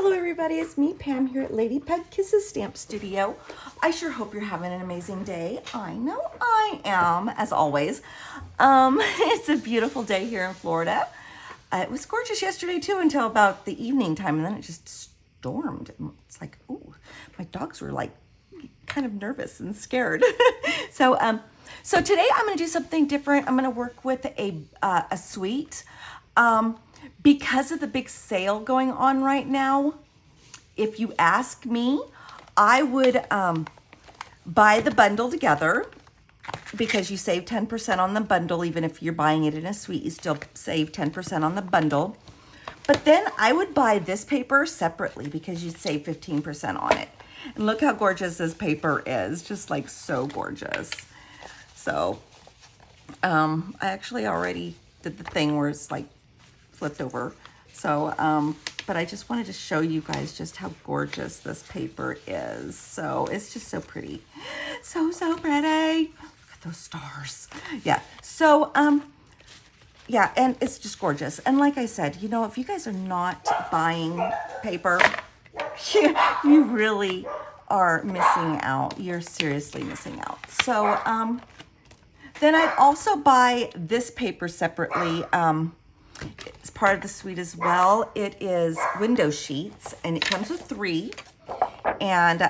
Hello everybody, it's me Pam here at Lady Pug Kisses Stamp Studio. I sure hope you're having an amazing day. I know I am, as always. It's a beautiful day here in Florida. It was gorgeous yesterday too until about the evening time, and then it just stormed. It's like, ooh, my dogs were like kind of nervous and scared. So today I'm going to do something different. I'm going to work with a suite. Because of the big sale going on right now, if you ask me, I would buy the bundle together because you save 10% on the bundle. Even if you're buying it in a suite, you still save 10% on the bundle. But then I would buy this paper separately because you'd save 15% on it. And look how gorgeous this paper is, just like so gorgeous. So I actually already did the thing where it's like flipped over. So, but I just wanted to show you guys just how gorgeous this paper is. So it's just so pretty. So pretty. Look at those stars. Yeah. So, yeah, and it's just gorgeous. And like I said, you know, if you guys are not buying paper, you really are missing out. You're seriously missing out. So, then I'd also buy this paper separately. It's part of the suite as well. It is window sheets, and it comes with 3. And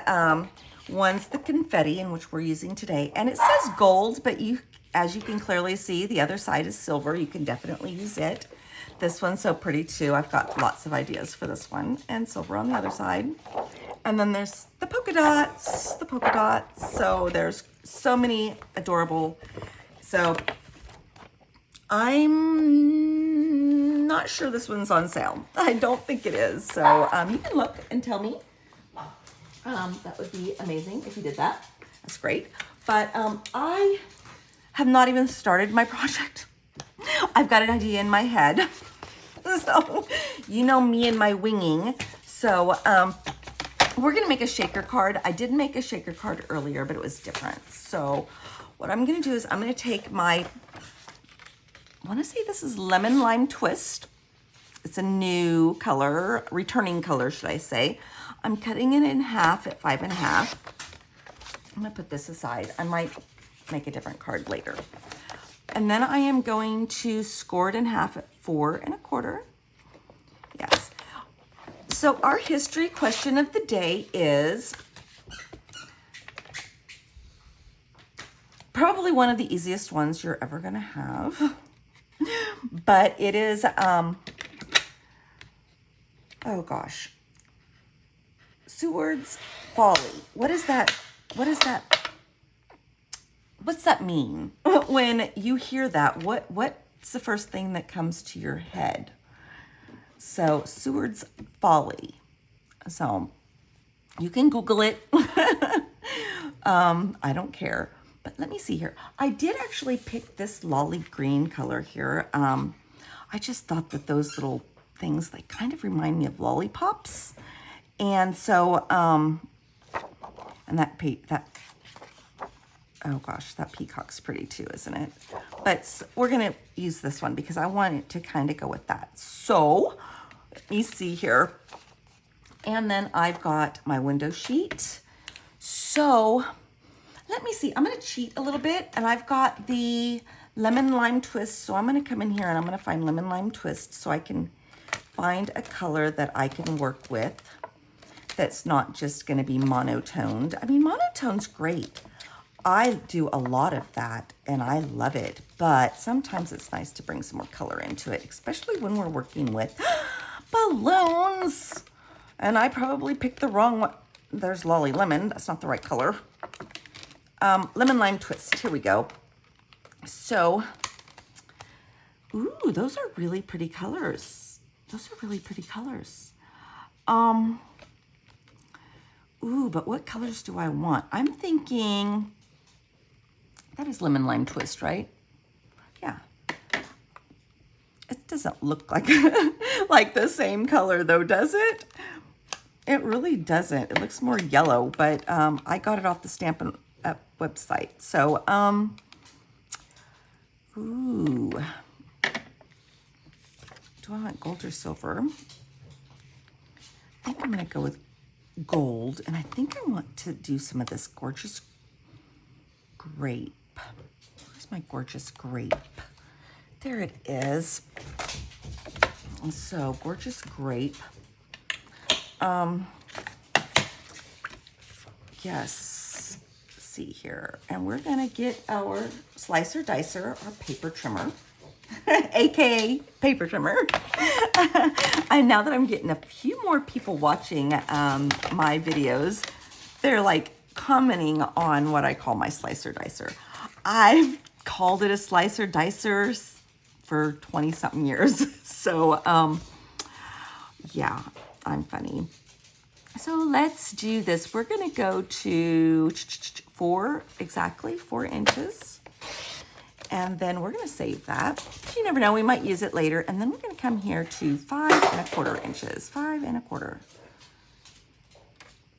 one's the confetti, in which we're using today. And it says gold, but as you can clearly see, the other side is silver. You can definitely use it. This one's so pretty too. I've got lots of ideas for this one. And silver on the other side. And then there's the polka dots, So there's so many adorable. So I'm not sure this one's on sale. I don't think it is. So you can look and tell me. That would be amazing if you did that. That's great. But I have not even started my project. I've got an idea in my head. So you know me and my winging. So we're going to make a shaker card. I did make a shaker card earlier, but it was different. So what I'm going to do is I'm going to take my, I want to say this is Lemon Lime Twist. It's a new color, returning color, should I say. I'm cutting it in half at 5 1/2. I'm going to put this aside. I might make a different card later. And then I am going to score it in half at 4 1/4. Yes. So our history question of the day is probably one of the easiest ones you're ever going to have. But it is, oh gosh, Seward's Folly. What is that? What's that mean? When you hear that, what's the first thing that comes to your head? So Seward's Folly. So you can Google it. I don't care. But let me see here. I did actually pick this lolly green color here. I just thought that those little things, they kind of remind me of lollipops. And so, and oh gosh, that peacock's pretty too, isn't it? But we're going to use this one because I want it to kind of go with that. So let me see here. And then I've got my window sheet. So let me see. I'm going to cheat a little bit, and I've got the Lemon Lime Twist. So I'm going to come in here and I'm going to find Lemon Lime Twist so I can find a color that I can work with that's not just going to be monotoned. I mean, monotone's great. I do a lot of that and I love it, but sometimes it's nice to bring some more color into it, especially when we're working with balloons. And I probably picked the wrong one. There's Lolly Lemon. That's not the right color. Lemon Lime Twist. Here we go. So, ooh, those are really pretty colors. Ooh, but what colors do I want? I'm thinking that is Lemon Lime Twist, right? Yeah. It doesn't look like like the same color though, does it? It really doesn't. It looks more yellow, but I got it off the Stampin' Up website. So, ooh. Do I want gold or silver? think I'm gonna go with gold, and I think I want to do some of this gorgeous grape. Where's my gorgeous grape? There it is. So gorgeous grape. Yes, let's see here. And we're gonna get our slicer dicer, our paper trimmer, AKA paper trimmer. And now that I'm getting a few more people watching my videos, they're like commenting on what I call my slicer dicer. I've called it a slicer dicer for 20 something years. So, yeah, I'm funny. So let's do this. We're gonna go to 4 inches. And then we're gonna save that. You never know, we might use it later. And then we're gonna come here to 5¼ inches, 5¼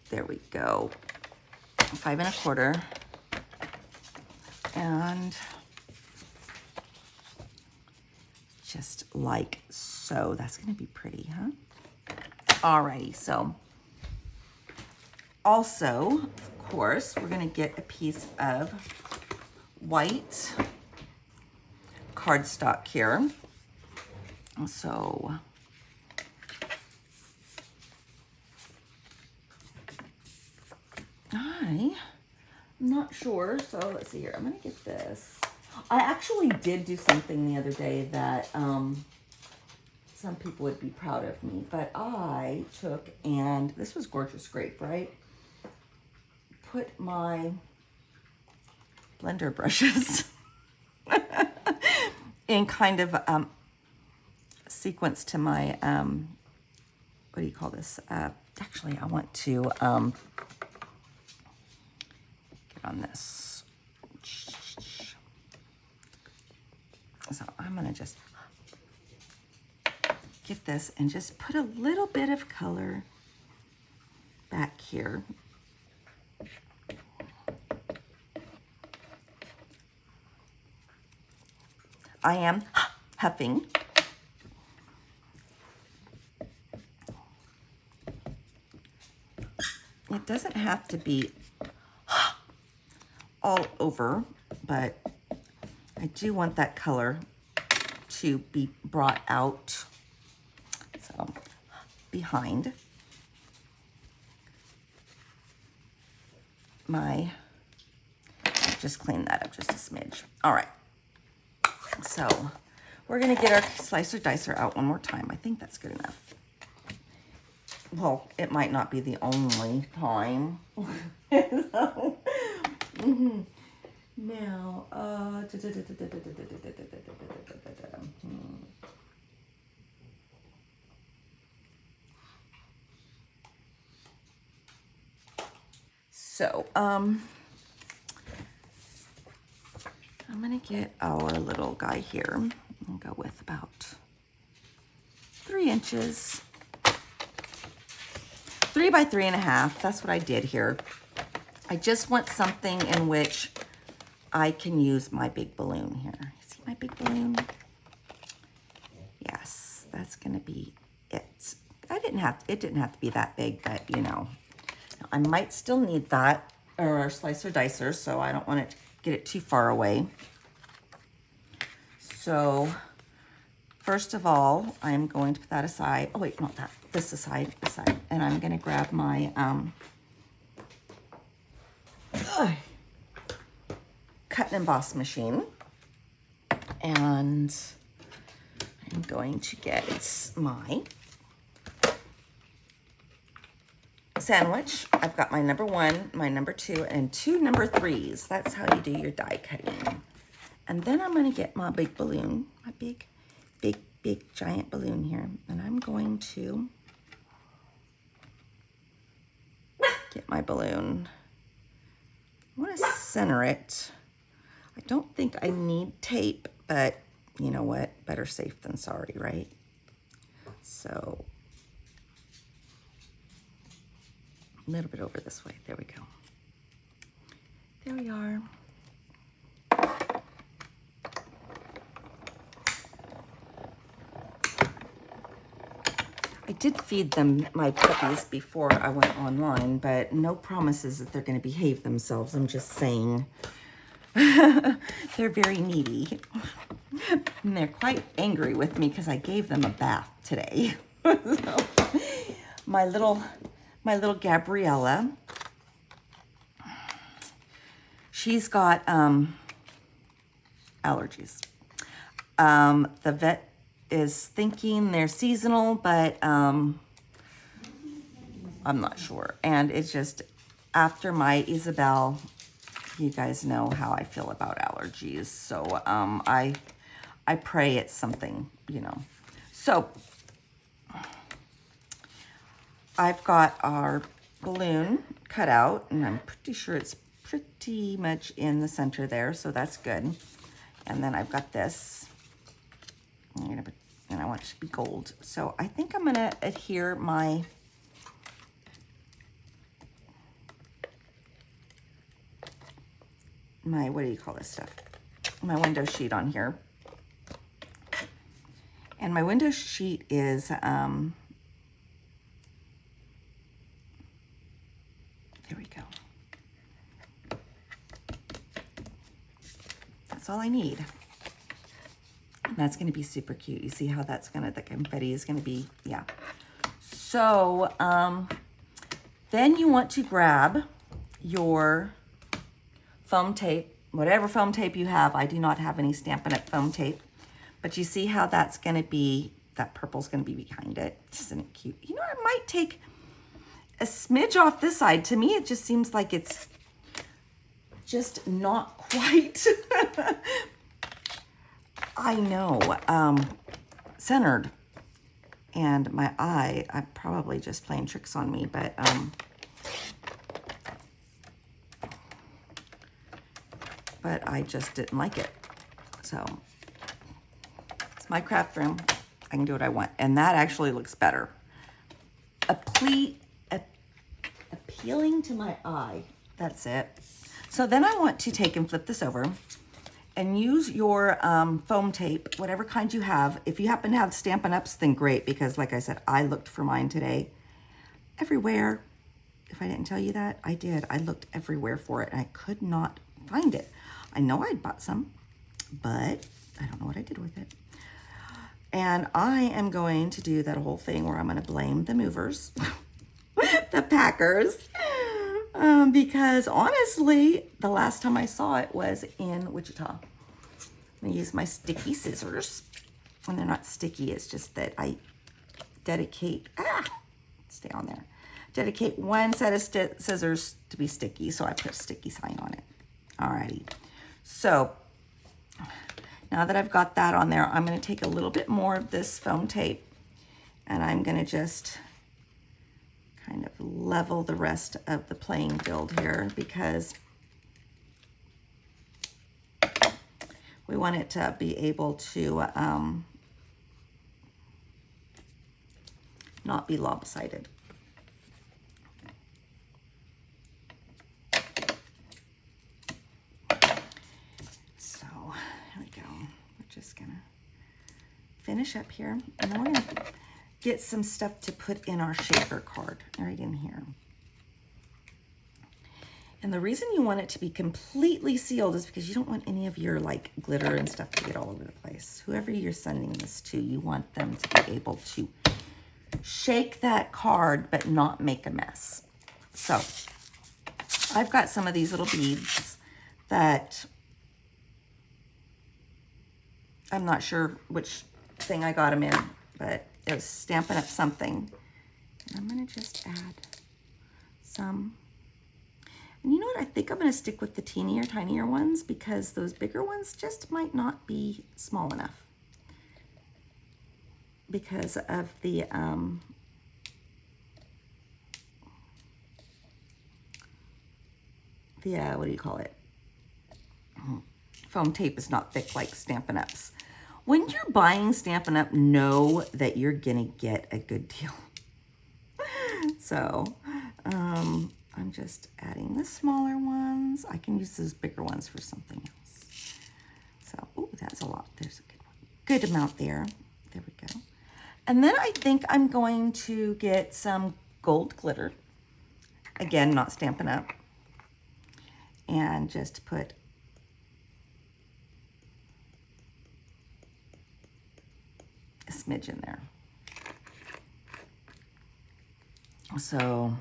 There we go, 5¼ And just like so. That's gonna be pretty, huh? Alrighty, so also, of course, we're gonna get a piece of white cardstock here. So I'm not sure, so let's see here. I'm gonna get this. I actually did do something the other day that some people would be proud of me, but I took, and this was gorgeous grape, right? Put my blender brushes in kind of sequence to my, what do you call this? Actually, I want to get on this. So I'm gonna just get this and just put a little bit of color back here. I am huffing. It doesn't have to be all over, but I do want that color to be brought out. So behind my, just clean that up just a smidge. All right. So we're gonna get our slicer dicer out one more time. I think that's good enough. Well, it might not be the only time. So, now, so, I'm gonna get our little guy here and go with about 3 inches. 3 by 3.5, that's what I did here. I just want something in which I can use my big balloon here. See my big balloon? Yes, that's gonna be it. It didn't have to be that big, but you know, I might still need that, or our slicer dicer, so I don't want it to get it too far away. So first of all, I'm going to put that aside. Oh wait, not that, this aside. And I'm gonna grab my cut and emboss machine, and I'm going to get my sandwich. I've got my number 1, my number 2, and 2 number 3s. That's how you do your die cutting. And then I'm going to get my big balloon, my big giant balloon here, and I'm going to get my balloon. I want to center it. I don't think I need tape, but you know what? Better safe than sorry, right? So a little bit over this way. There we go. There we are. I did feed them, my puppies, before I went online, but no promises that they're going to behave themselves. I'm just saying. They're very needy. And they're quite angry with me because I gave them a bath today. So, my little Gabriella, she's got allergies. The vet is thinking they're seasonal, but I'm not sure. And it's just after my Isabel, you guys know how I feel about allergies. So I pray it's something, you know. So I've got our balloon cut out, and I'm pretty sure it's pretty much in the center there, so that's good. And then I've got this, and I want it to be gold. So I think I'm gonna adhere my what do you call this stuff? My window sheet on here. And my window sheet is, there we go. That's all I need. And that's gonna be super cute. You see how that's gonna, the confetti is gonna be, yeah. So, then you want to grab your foam tape, whatever foam tape you have. I do not have any Stampin' Up! Foam tape, but you see how that's going to be, that purple's going to be behind it. Isn't it cute? You know, I might take a smidge off this side. To me, it just seems like it's just not quite, I know, centered. And my eye, I'm probably just playing tricks on me, but I just didn't like it. So it's my craft room. I can do what I want. And that actually looks better. Appealing to my eye. That's it. So then I want to take and flip this over and use your foam tape, whatever kind you have. If you happen to have Stampin' Ups, then great, because like I said, I looked for mine today everywhere. If I didn't tell you that, I did. I looked everywhere for it and I could not find it. I know I'd bought some, but I don't know what I did with it. And I am going to do that whole thing where I'm going to blame the movers, the packers, because honestly, the last time I saw it was in Wichita. I'm going to use my sticky scissors. And they're not sticky, it's just that I dedicate, stay on there. Dedicate one set of scissors to be sticky, so I put a sticky sign on it. Alrighty. So now that I've got that on there, I'm going to take a little bit more of this foam tape and I'm going to just kind of level the rest of the playing field here, because we want it to be able to not be lopsided. Just gonna finish up here, and then we're gonna get some stuff to put in our shaker card right in here. And the reason you want it to be completely sealed is because you don't want any of your like glitter and stuff to get all over the place. Whoever you're sending this to, you want them to be able to shake that card but not make a mess. So I've got some of these little beads that I'm not sure which thing I got them in, but it was Stampin' Up! Something. And I'm going to just add some. And you know what? I think I'm going to stick with the tinier ones, because those bigger ones just might not be small enough because of the what do you call it? Foam tape is not thick like Stampin' Up's. When you're buying Stampin' Up, know that you're gonna get a good deal. So I'm just adding the smaller ones. I can use those bigger ones for something else. So, oh, that's a lot. There's a good one. Good amount there. There we go. And then I think I'm going to get some gold glitter. Again, not Stampin' Up. And just put a smidge in there. So,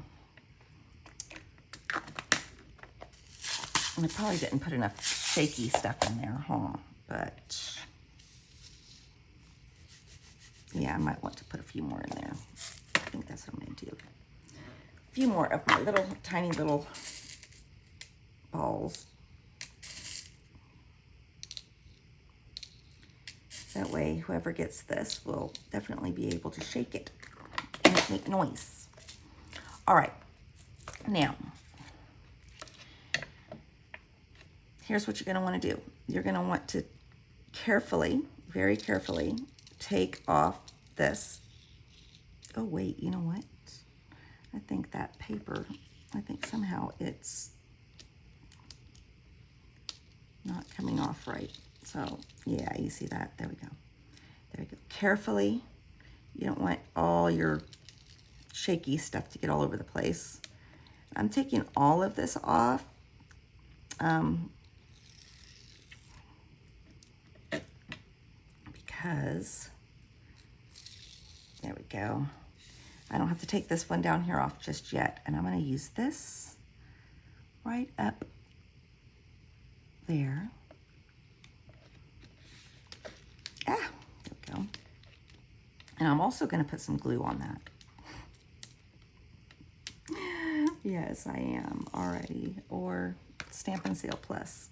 and I probably didn't put enough shaky stuff in there, huh? But, yeah, I might want to put a few more in there. I think that's what I'm going to do. A few more of my little, tiny little balls. That way, whoever gets this will definitely be able to shake it and make noise. All right, now, here's what you're gonna wanna do. You're gonna want to carefully, very carefully, take off this. Oh wait, you know what? I think that paper, I think somehow it's not coming off right. So yeah, you see that? There we go. There we go. Carefully. You don't want all your shaky stuff to get all over the place. I'm taking all of this off. Because, there we go. I don't have to take this one down here off just yet. And I'm going to use this right up there. Ah, there we go. And I'm also going to put some glue on that. Yes, I am already. Or Stampin' Seal Plus.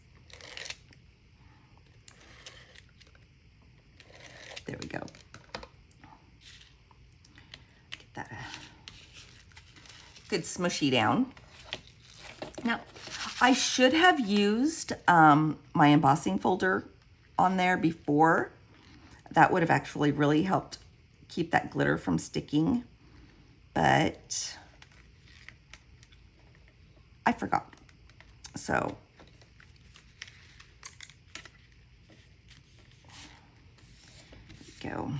There we go. Get that good smushy down. Now, I should have used my embossing folder on there before. That would have actually really helped keep that glitter from sticking. But I forgot. So go.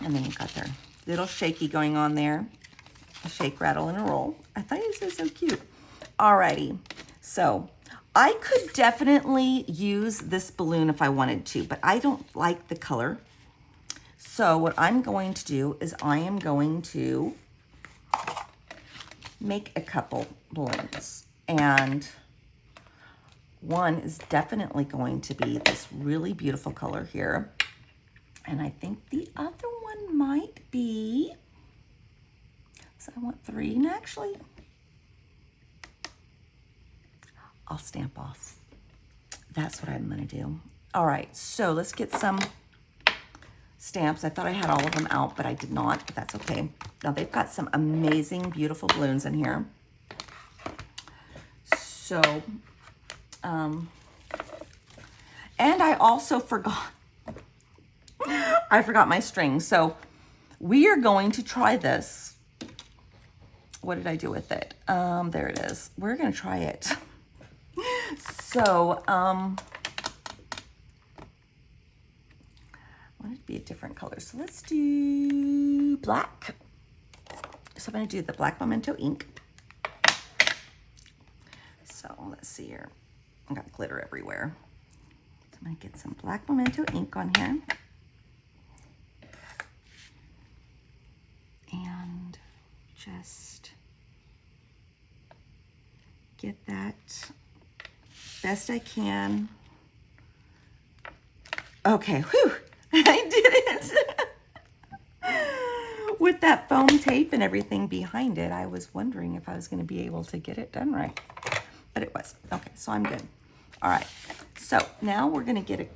And then you've got their little shaky going on there. A shake, rattle, and a roll. I thought this was so cute. Alrighty. So I could definitely use this balloon if I wanted to, but I don't like the color. So what I'm going to do is I am going to make a couple balloons. And one is definitely going to be this really beautiful color here. And I think the other one might be, so I want 3, and actually, I'll stamp off. That's what I'm gonna do. All right, so let's get some stamps. I thought I had all of them out, but I did not, but that's okay. Now they've got some amazing, beautiful balloons in here. So, and I also forgot, I forgot my string. So we are going to try this. What did I do with it? There it is. We're gonna try it. So, I want it to be a different color. So let's do black. So I'm gonna do the black Memento ink. So let's see here. I got glitter everywhere. So I'm gonna get some black Memento ink on here. And just get that best I can. Okay, whew, I did it. With that foam tape and everything behind it, I was wondering if I was gonna be able to get it done right. But it was. Okay, so I'm good. All right, so now we're gonna get a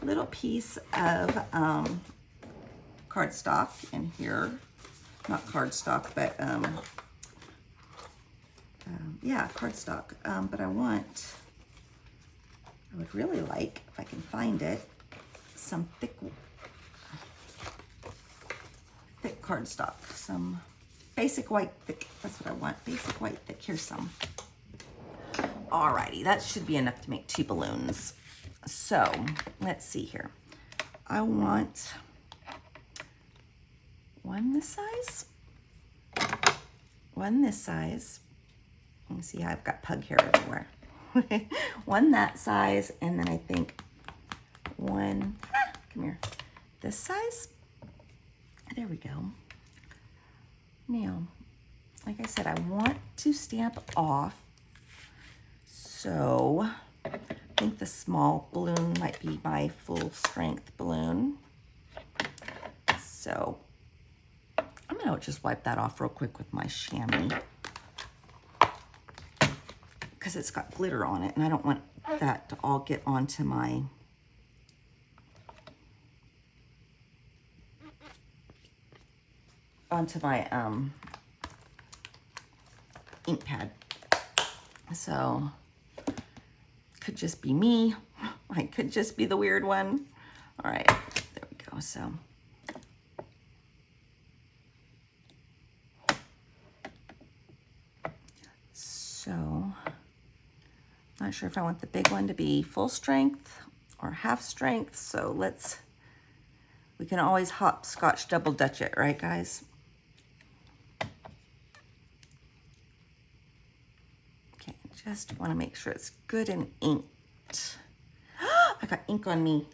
little piece of cardstock in here. Not cardstock, but yeah, cardstock. But I would really like, if I can find it, some thick cardstock. Some basic white thick. That's what I want. Basic white thick. Here's some. Alrighty, that should be enough to make 2 balloons. So let's see here. I want one this size, one this size. Let me see how I've got pug hair everywhere. One that size, and then I think one, come here, this size. There we go. Now, like I said, I want to stamp off, so I think the small balloon might be my full strength balloon. So I'm gonna just wipe that off real quick with my chamois because it's got glitter on it and I don't want that to all get onto my ink pad. So could just be me. I could just be the weird one. All right, there we go. So not sure if I want the big one to be full strength or half strength. So we can always hopscotch double dutch it, right guys? Okay, just want to make sure it's good and inked. I got ink on me.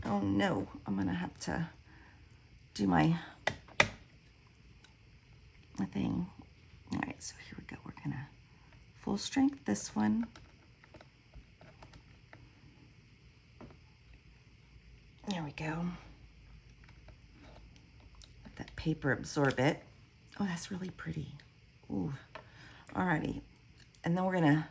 Oh no, I'm gonna have to do my thing. All right, so here we go. We're gonna full strength this one. There we go. Let that paper absorb it. Oh, that's really pretty. Ooh, alrighty. And then we're gonna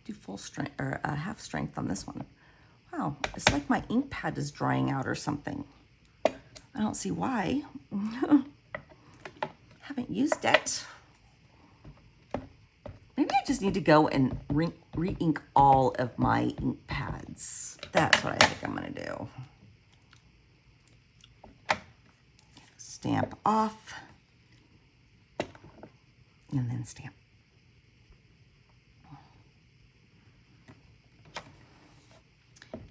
do full strength or half strength on this one. Wow, it's like my ink pad is drying out or something. I don't see why. Haven't used it. Maybe I just need to go and re-ink all of my ink pads. That's what I think I'm gonna do. Stamp off, and then stamp.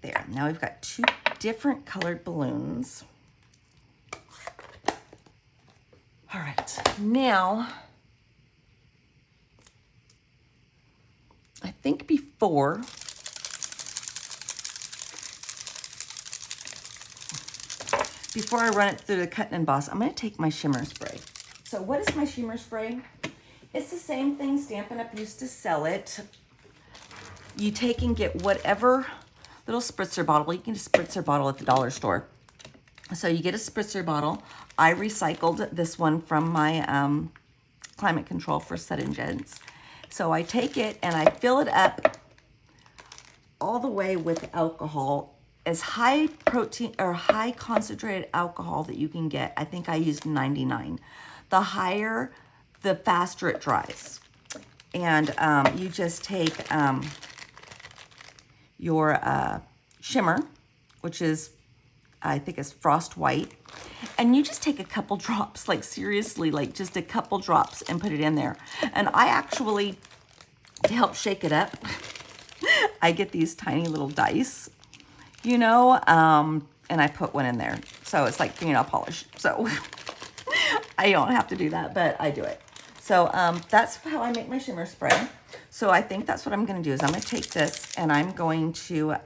There, now we've got two different colored balloons. All right, now, I think before I run it through the cut and emboss, I'm gonna take my shimmer spray. So what is my shimmer spray? It's the same thing Stampin' Up used to sell it. You take and get whatever little spritzer bottle. You can get a spritzer bottle at the dollar store. So you get a spritzer bottle. I recycled this one from my climate control for Sudden Gents. So I take it and I fill it up all the way with alcohol, as high protein or high concentrated alcohol that you can get. I think I used 99. The higher, the faster it dries. And you just take your shimmer, which is, I think it's Frost White, and you just take a couple drops, like seriously, like just a couple drops and put it in there. And I actually, to help shake it up, I get these tiny little dice, you know, and I put one in there. So it's like fingernail polish. So I don't have to do that, but I do it. So that's how I make my shimmer spray. So I think that's what I'm gonna do is I'm gonna take this and I'm going to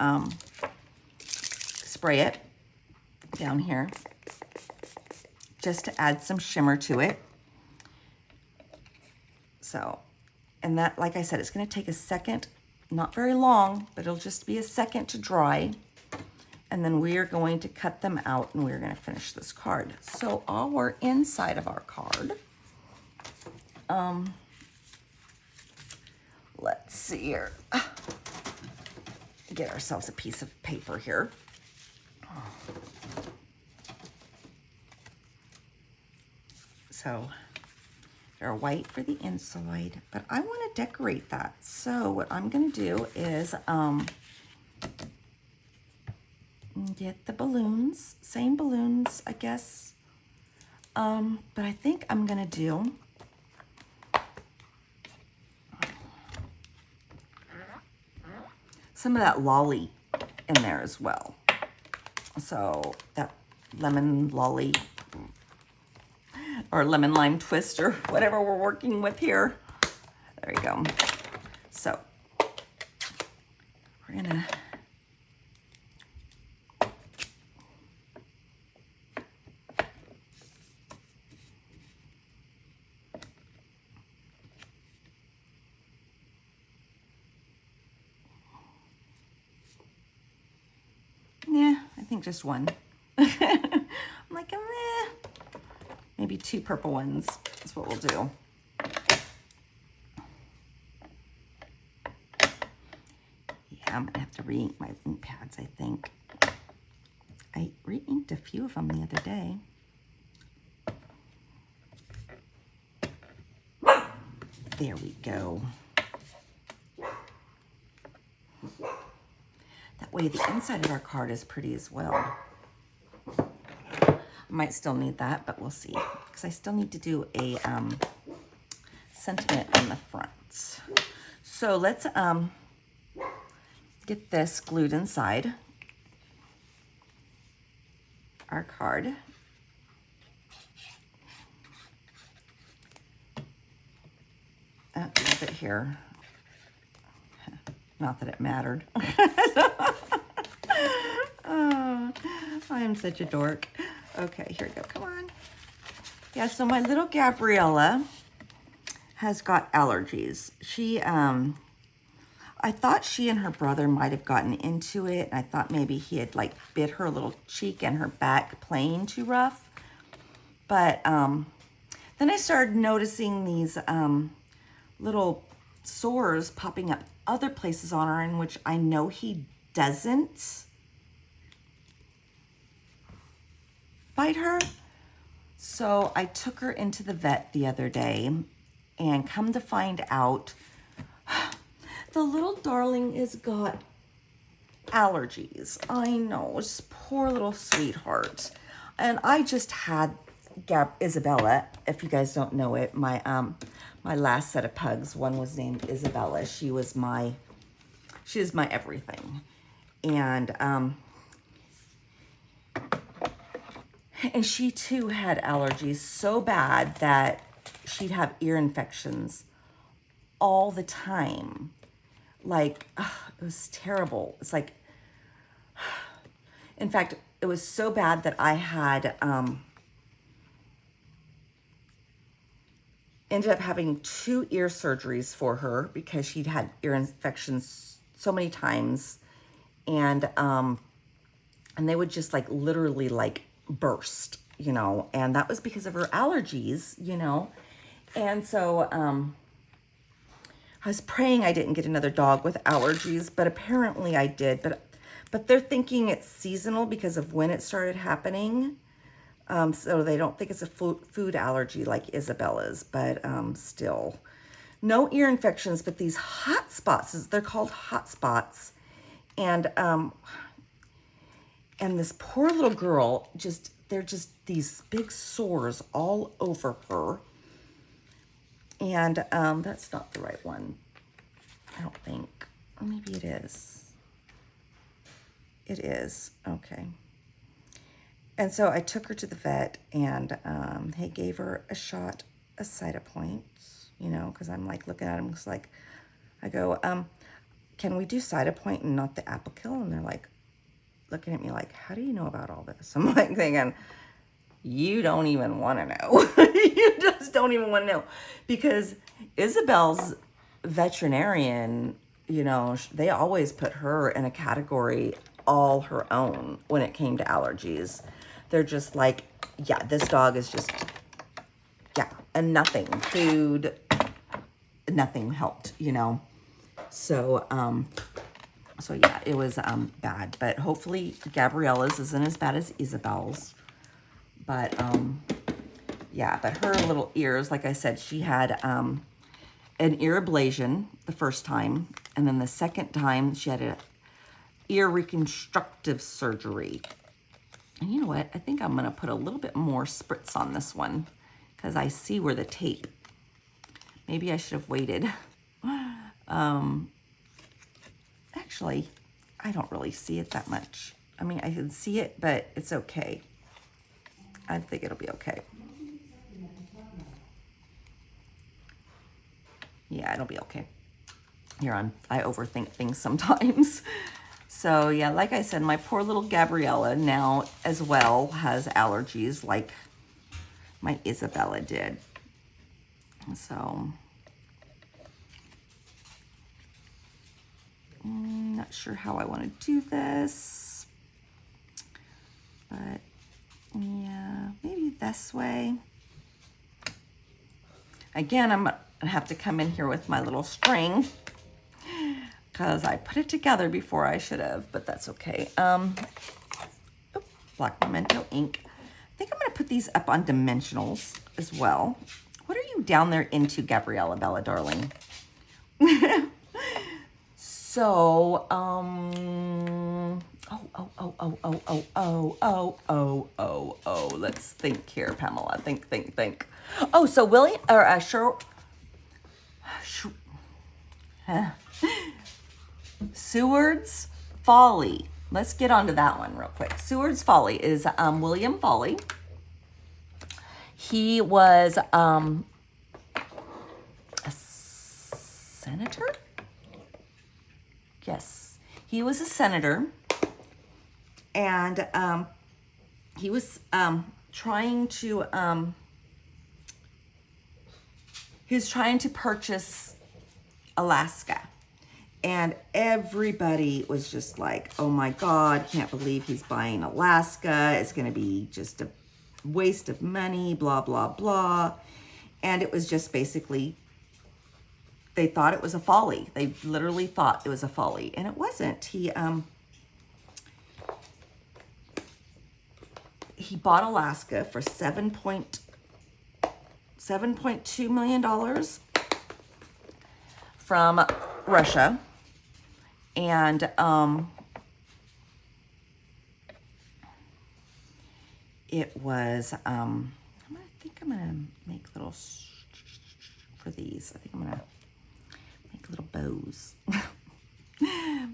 spray it down here just to add some shimmer to it. So, and that, like I said, it's gonna take a second, not very long, but it'll just be a second to dry. And then we are going to cut them out and we're gonna finish this card. So our inside of our card, let's see here. Get ourselves a piece of paper here. So they're white for the inside, but I want to decorate that. So what I'm going to do is get the balloons, same balloons, I guess. But I think I'm going to do some of that lolly in there as well. So that lemon lolly or lemon lime twist or whatever we're working with here. There you go. So we're gonna I think just one. I'm like, maybe 2 purple ones is what we'll do. Yeah, I'm gonna have to re-ink my ink pads, I think. I re-inked a few of them the other day. There we go. That way the inside of our card is pretty as well. I might still need that, but we'll see. Because I still need to do a sentiment on the front. So let's get this glued inside our card. A little bit here. Not that it mattered. Oh, I am such a dork. Okay, here we go. Come on. Yeah, so my little Gabriella has got allergies. She, I thought she and her brother might have gotten into it. And I thought maybe he had like bit her little cheek and her back playing too rough. But then I started noticing these little sores popping up other places on her in which I know he doesn't bite her. So I took her into the vet the other day and come to find out the little darling has got allergies. I know, this poor little sweetheart. And I just had Isabella, if you guys don't know it, my last set of pugs, one was named Isabella. She is my everything. And she too had allergies so bad that she'd have ear infections all the time. Like, it was terrible. It's like, in fact, it was so bad that I had, ended up having 2 ear surgeries for her because she'd had ear infections so many times. And they would just like literally like burst, you know, and that was because of her allergies, you know. And so I was praying I didn't get another dog with allergies, but apparently I did. But they're thinking it's seasonal because of when it started happening. So they don't think it's a food allergy like Isabella's, but still. No ear infections, but these hot spots, they're called hot spots. And this poor little girl, they're just these big sores all over her. And that's not the right one, I don't think. Or maybe it is. It is, okay. And so I took her to the vet and he gave her a shot of Cytopoint, you know, because I'm like looking at him, it's like, I go, can we do Cytopoint and not the Apoquel? And they're like looking at me like, how do you know about all this? I'm like thinking, you don't even want to know. You just don't even want to know. Because Isabel's veterinarian, you know, they always put her in a category all her own when it came to allergies. They're just like, yeah, this dog is just, yeah, and nothing. Food, nothing helped, you know. So, so yeah, it was bad. But hopefully Gabriella's isn't as bad as Isabel's. But, yeah, but her little ears, like I said, she had an ear ablation the first time. And then the second time, she had a ear reconstructive surgery. And you know what? I think I'm going to put a little bit more spritz on this one because I see where the tape. Maybe I should have waited. Actually, Actually, I don't really see it that much. I mean, I can see it, but it's okay. I think it'll be okay. Yeah, it'll be okay. I overthink things sometimes. So yeah, like I said, my poor little Gabriella now as well has allergies like my Isabella did. So, not sure how I want to do this, but yeah, maybe this way. Again, I'm gonna have to come in here with my little string because I put it together before I should have, but that's okay. Black Memento ink. I think I'm gonna put these up on dimensionals as well. What are you down there into, Gabriella Bella, darling? So, let's think here, Pamela. Think. Oh, so William, or Seward's Folly. Let's get onto that one real quick. Seward's Folly is William Folly. He was a senator? Yes, he was a senator, and he was trying to purchase Alaska, and everybody was just like, oh my God, can't believe he's buying Alaska. It's going to be just a waste of money, blah, blah, blah. And it was just basically, they thought it was a folly. They literally thought it was a folly, and it wasn't. He bought Alaska for $7.2 million from Russia, and it was I think I'm gonna make little for these. I think I'm gonna make little bows.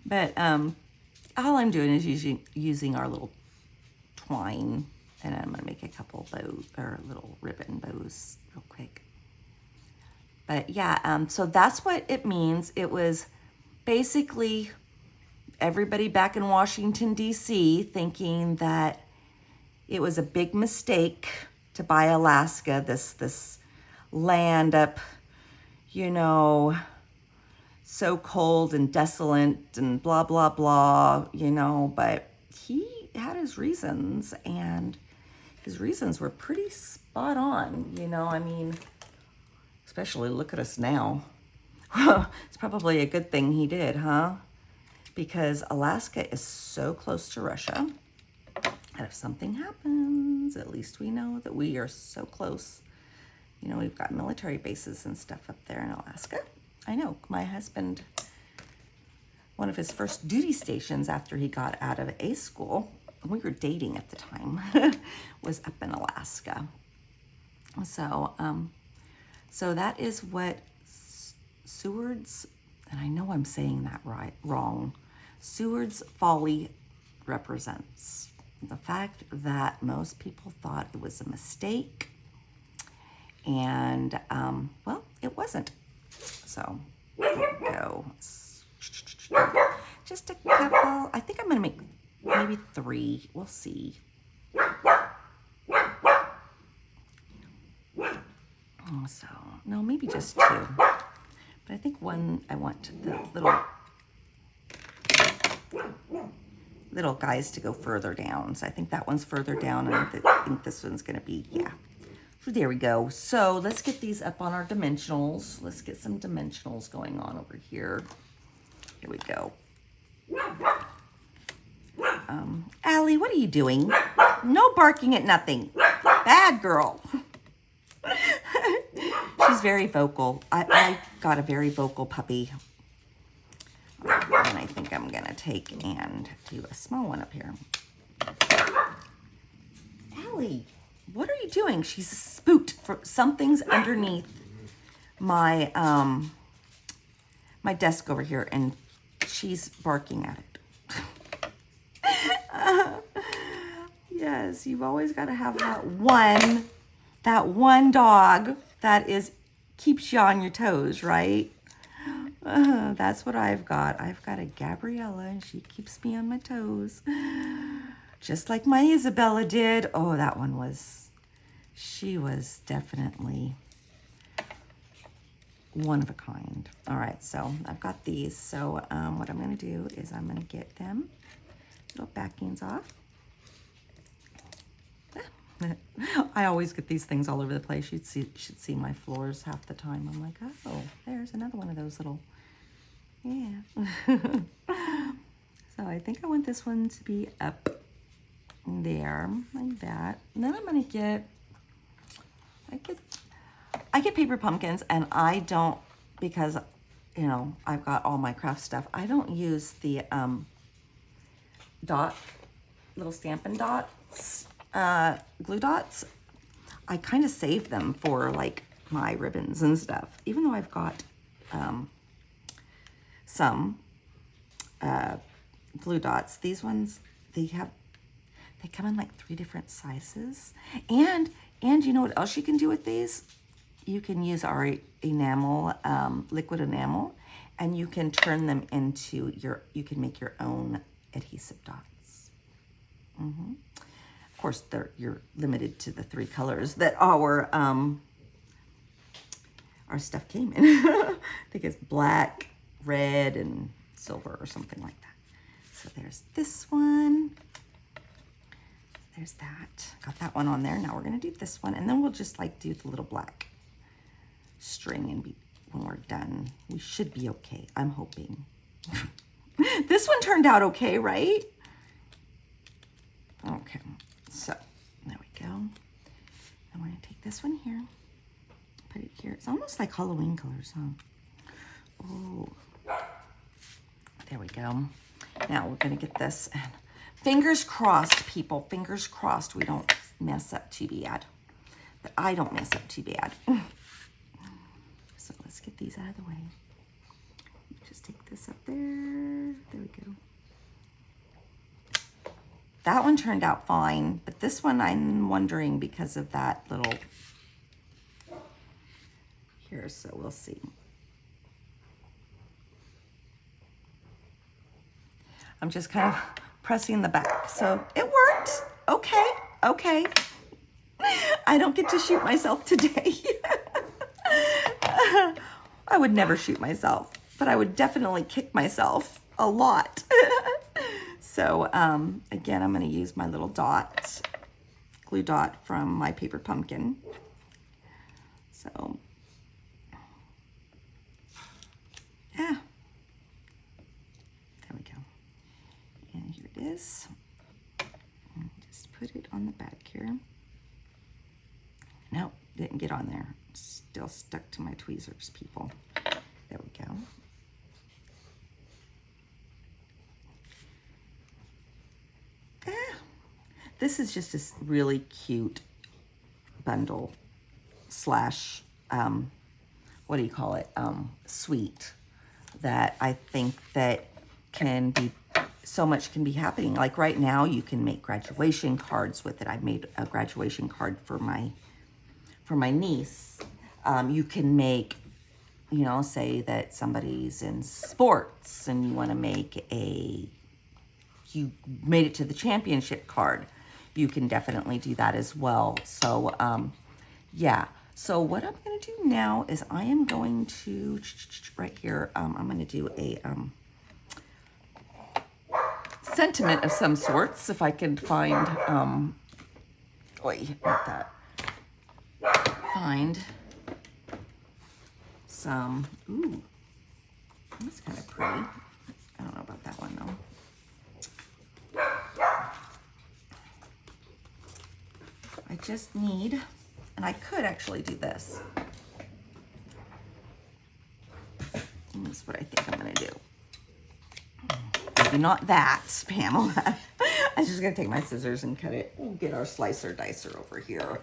But all I'm doing is using our little twine, and I'm gonna make a couple bows or little ribbon bows real quick. But yeah, so that's what it means. It was basically everybody back in Washington, D.C. thinking that it was a big mistake to buy Alaska, this land up, so cold and desolate and blah, blah, blah, but he had his reasons, and his reasons were pretty spot on, I mean, especially look at us now. It's probably a good thing he did, huh? Because Alaska is so close to Russia. And if something happens, at least we know that we are so close. We've got military bases and stuff up there in Alaska. I know, my husband, one of his first duty stations after he got out of A school, we were dating at the time, was up in Alaska. So, so that is what Seward's, and I know I'm saying that wrong, Seward's Folly represents. The fact that most people thought it was a mistake, and, well, it wasn't. So, there we go. Just a couple. I think I'm going to make maybe 3. We'll see. So, no, maybe just 2. But I think one, I want the little guys to go further down. So I think that one's further down, and I think this one's going to be, yeah. So there we go. So let's get these up on our dimensionals. Let's get some dimensionals going on over here. Here we go. Allie, what are you doing? No barking at nothing. Bad girl. She's very vocal. I got a very vocal puppy. And I think I'm going to take and do a small one up here. Allie, what are you doing? She's spooked. Something's underneath my my desk over here, and she's barking at it. Yes, you've always got to have that one dog that keeps you on your toes, right? That's what I've got. I've got a Gabriella, and she keeps me on my toes. Just like my Isabella did. Oh, that one she was definitely one of a kind. All right, so I've got these. So what I'm going to do is I'm going to get them little backings off. I always get these things all over the place. You should see my floors half the time. I'm like, oh, there's another one of those little, yeah. So I think I want this one to be up there, like that. And then I'm gonna get, I get paper pumpkins, and I don't, because, you know, I've got all my craft stuff. I don't use the little Stampin' Dots, glue dots. I kind of save them for like my ribbons and stuff, even though I've got some glue dots. These ones, they come in like 3 different sizes. And you know what else you can do with these? You can use our enamel, liquid enamel, and you can turn them into you can make your own adhesive dots. Of course, you're limited to the 3 colors that our stuff came in. I think it's black, red, and silver or something like that. So there's this one. There's that. Got that one on there. Now we're going to do this one, and then we'll just like do the little black string, and when we're done, we should be okay. I'm hoping. This one turned out okay, right? Okay. So there we go. And we're going to take this one here, put it here. It's almost like Halloween colors, huh? Oh, there we go. Now we're going to get this, and fingers crossed, people, fingers crossed we don't mess up too bad. But I don't mess up too bad. So let's get these out of the way. Just take this up there. There we go. That one turned out fine, but this one I'm wondering because of that little here, so we'll see. I'm just kind of pressing the back, so it worked. Okay, okay. I don't get to shoot myself today. I would never shoot myself, but I would definitely kick myself a lot. So again, I'm going to use my little glue dot from my paper pumpkin. So, yeah, there we go. And here it is. And just put it on the back here. Nope, didn't get on there. Still stuck to my tweezers, people. There we go. This is just a really cute bundle slash, what do you call it? Suite that I think that can be, so much can be happening. Like right now, you can make graduation cards with it. I made a graduation card for my niece. You can make, you know, say that somebody's in sports and you want to make you made it to the championship card. You can definitely do that as well. So, yeah. So what I'm going to do now is I am going to, right here, I'm going to do a sentiment of some sorts, if I can find, not that. Find some, ooh, that's kind of pretty. I don't know about that one though. I just need, and I could actually do this. And this is what I think I'm gonna do. Maybe not that, Pamela. I'm just gonna take my scissors and cut it. We'll get our slicer dicer over here.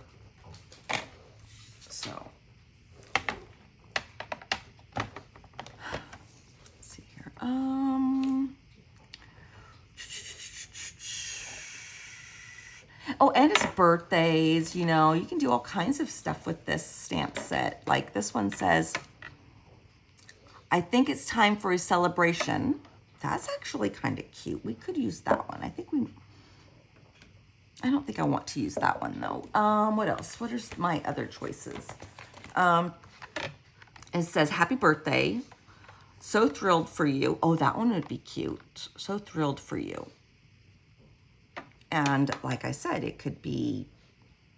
So, let's see here. Oh, and it's birthdays, you know, you can do all kinds of stuff with this stamp set. Like this one says, I think it's time for a celebration. That's actually kind of cute. We could use that one. I don't think I want to use that one though. What else? What are my other choices? It says, happy birthday. So thrilled for you. Oh, that one would be cute. So thrilled for you. And like I said, it could be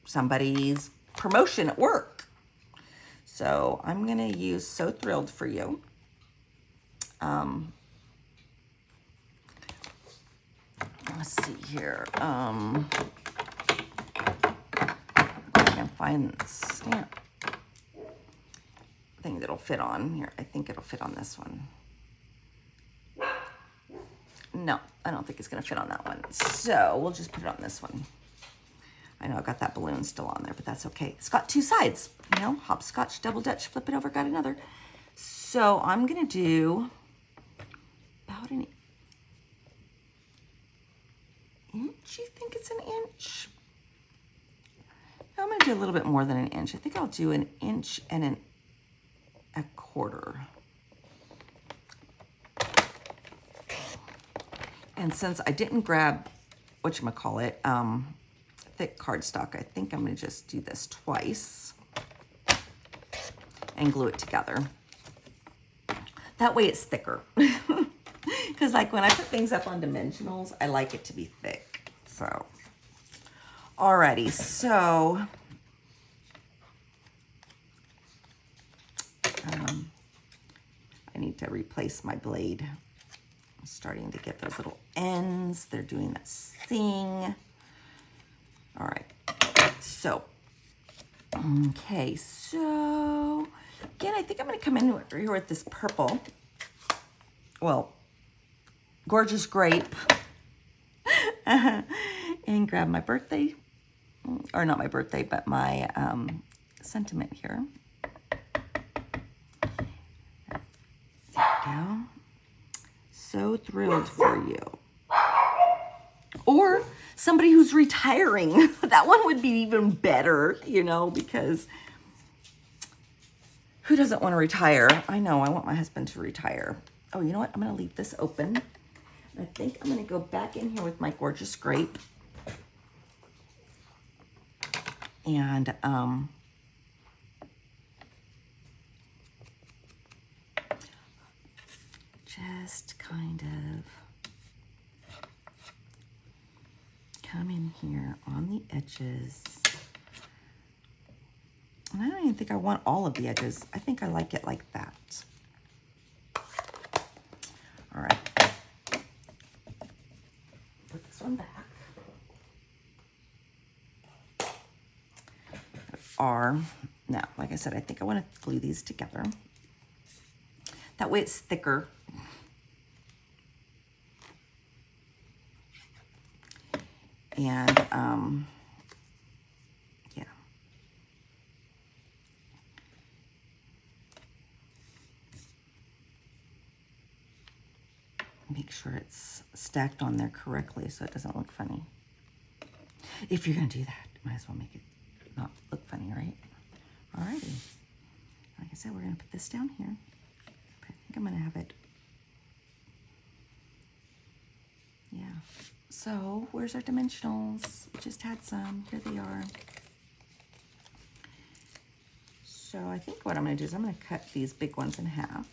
somebody's promotion at work. So I'm going to use so thrilled for you. Let's see here. I can find the stamp thing that'll fit on here. I think it'll fit on this one. No, I don't think it's going to fit on that one. So we'll just put it on this one. I know I've got that balloon still on there, but that's okay. It's got two sides, you know, hopscotch, double dutch, flip it over, got another. So I'm going to do about an inch. You think it's an inch? No, I'm going to do a little bit more than an inch. I think I'll do an inch and a quarter. And since I didn't grab, whatchamacallit, thick cardstock, I think I'm going to just do this twice and glue it together. That way it's thicker. Because like when I put things up on dimensionals, I like it to be thick. So, alrighty, so I need to replace my blade. I'm starting to get those little ends. They're doing that thing. All right, so, okay, so, again, I think I'm going to come in here with this purple. Well, gorgeous grape. And grab my birthday, or not my birthday, but my sentiment here. There we go. So thrilled for you. Or somebody who's retiring. That one would be even better, you know, because who doesn't want to retire? I know, I want my husband to retire. Oh, you know what? I'm going to leave this open. I think I'm going to go back in here with my gorgeous grape. And just kind of come in here on the edges. And I don't even think I want all of the edges. I think I like it like that. All right. Put this one back. Now, like I said, I think I want to glue these together. That way it's thicker. And, yeah. Make sure it's stacked on there correctly so it doesn't look funny. If you're going to do that, might as well make it not look funny, right? Alrighty. Like I said, we're going to put this down here. I think I'm going to have it. Yeah. So, where's our dimensionals? We just had some. Here they are. So, I think what I'm going to do is I'm going to cut these big ones in half.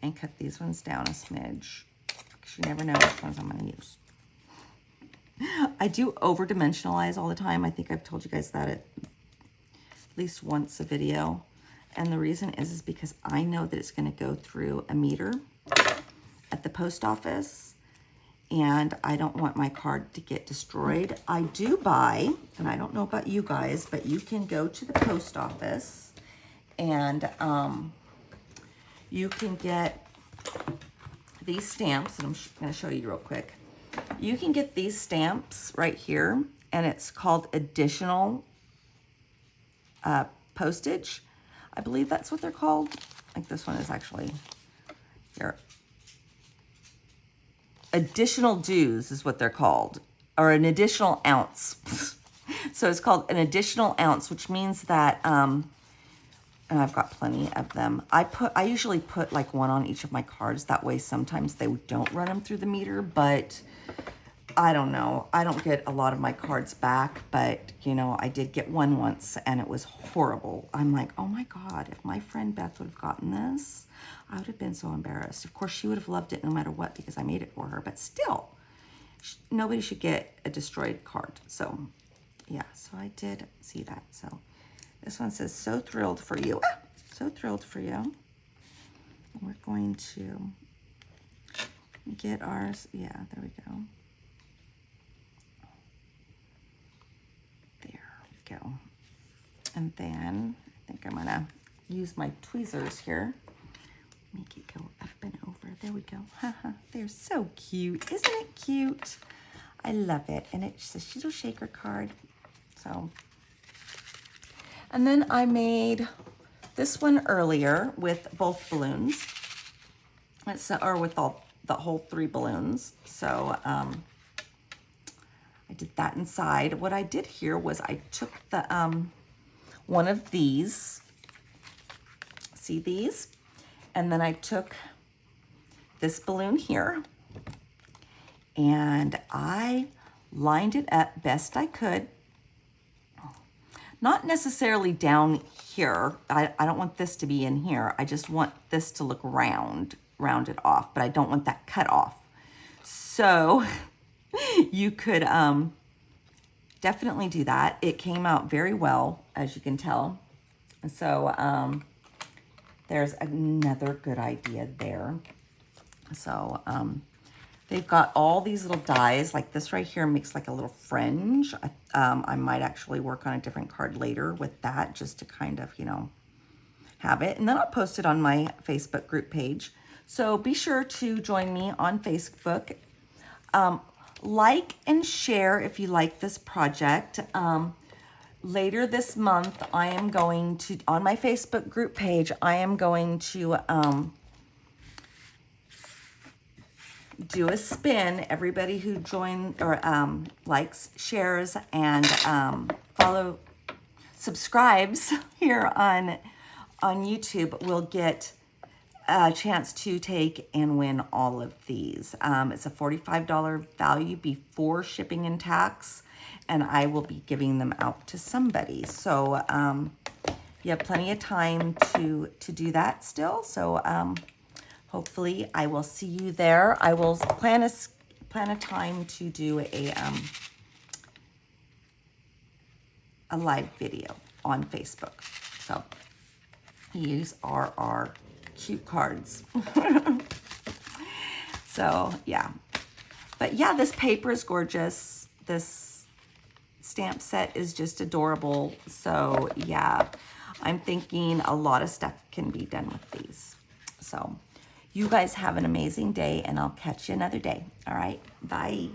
And cut these ones down a smidge. Because you never know which ones I'm going to use. I do over-dimensionalize all the time. I think I've told you guys that at least once a video. And the reason is because I know that it's going to go through a meter at the post office. And I don't want my card to get destroyed. I do buy, and I don't know about you guys, but you can go to the post office and you can get these stamps. And I'm going to show you real quick. You can get these stamps right here, and it's called additional postage. I believe that's what they're called. Like this one is actually here. Additional dues is what they're called, or an additional ounce. So it's called an additional ounce, which means that, and I've got plenty of them. I usually put like one on each of my cards. That way sometimes they don't run them through the meter, but I don't know. I don't get a lot of my cards back, but you know, I did get one once and it was horrible. I'm like, oh my God, if my friend Beth would have gotten this, I would have been so embarrassed. Of course, she would have loved it no matter what because I made it for her, but still, nobody should get a destroyed card. So yeah, so I did see that. So this one says, so thrilled for you. Ah, so thrilled for you. We're going to get ours. Yeah, there we go. Go. And then I think I'm gonna use my tweezers here. Make it go up and over. There we go. Haha, they're so cute. Isn't it cute? I love it. And it's a little shaker card. So, and then I made this one earlier with both balloons. Or with the whole 3 balloons. So, I did that inside. What I did here was I took the one of these, see these? And then I took this balloon here and I lined it up best I could. Not necessarily down here. I don't want this to be in here. I just want this to look rounded off, but I don't want that cut off. So you could definitely do that. It came out very well, as you can tell. So there's another good idea there. So they've got all these little dies. Like this right here makes like a little fringe. I might actually work on a different card later with that just to kind of, you know, have it. And then I'll post it on my Facebook group page. So be sure to join me on Facebook. Like and share if you like this project. Later this month, I am going to, on my Facebook group page, I am going to do a spin. Everybody who joins or likes, shares, and subscribes here on YouTube will get a chance to take and win all of these. It's a $45 value before shipping and tax, and I will be giving them out to somebody. So you have plenty of time to do that still. So hopefully I will see you there. I will plan a time to do a live video on Facebook. So these are our cute cards. So yeah, but yeah, this paper is gorgeous. This stamp set is just adorable. So yeah, I'm thinking a lot of stuff can be done with these. So you guys have an amazing day, and I'll catch you another day. All right, bye.